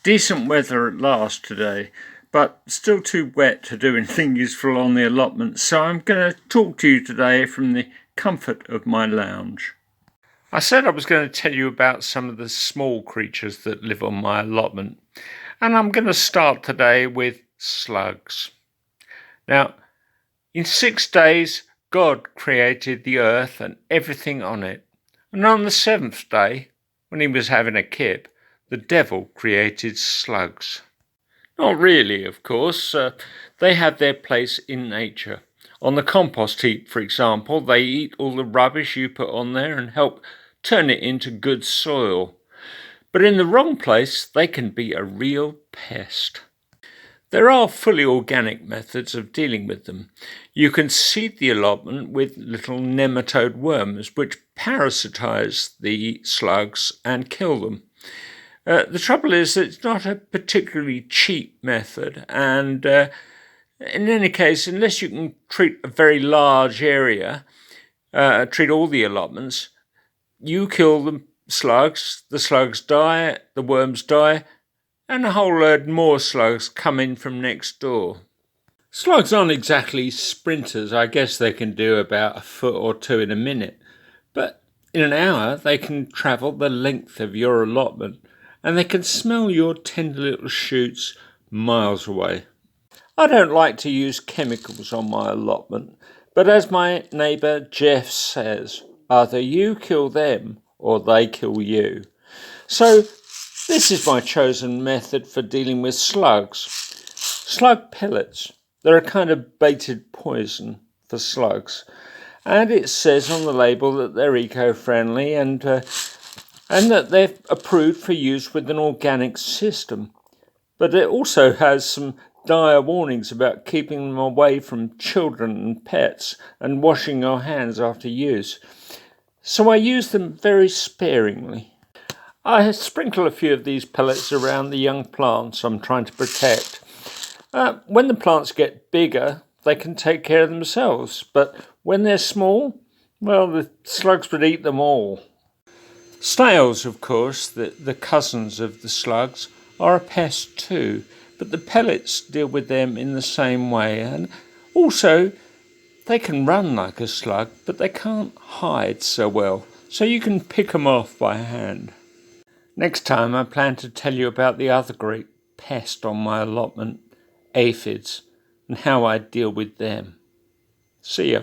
Decent weather at last today, but still too wet to do anything useful on the allotment, so I'm going to talk to you today from the comfort of my lounge. I said I was going to tell you about some of the small creatures that live on my allotment, and I'm going to start today with slugs. Now, in 6 days, God created the earth and everything on it, and on the seventh day, when he was having a kip, the devil created slugs. Not really, of course. They have their place in nature. On the compost heap, for example, they eat all the rubbish you put on there and help turn it into good soil. But in the wrong place, they can be a real pest. There are fully organic methods of dealing with them. You can seed the allotment with little nematode worms which parasitize the slugs and kill them. The trouble is that it's not a particularly cheap method, and in any case, unless you can treat a very large area, treat all the allotments, you kill the slugs die, the worms die, and a whole load more slugs come in from next door. Slugs aren't exactly sprinters. I guess they can do about a foot or two in a minute, but in an hour they can travel the length of your allotment, and they can smell your tender little shoots miles away. I don't like to use chemicals on my allotment, but as my neighbour Jeff says, either you kill them or they kill you. So this is my chosen method for dealing with slugs. Slug pellets. They're a kind of baited poison for slugs, and it says on the label that they're eco-friendly and that they're approved for use with an organic system. But it also has some dire warnings about keeping them away from children and pets and washing your hands after use. So I use them very sparingly. I sprinkle a few of these pellets around the young plants I'm trying to protect. When the plants get bigger, they can take care of themselves, but when they're small, well, the slugs would eat them all. Snails, of course, the cousins of the slugs, are a pest too, but the pellets deal with them in the same way, and also they can run like a slug, but they can't hide so well, so you can pick them off by hand. Next time I plan to tell you about the other great pest on my allotment, aphids, and how I deal with them. See ya.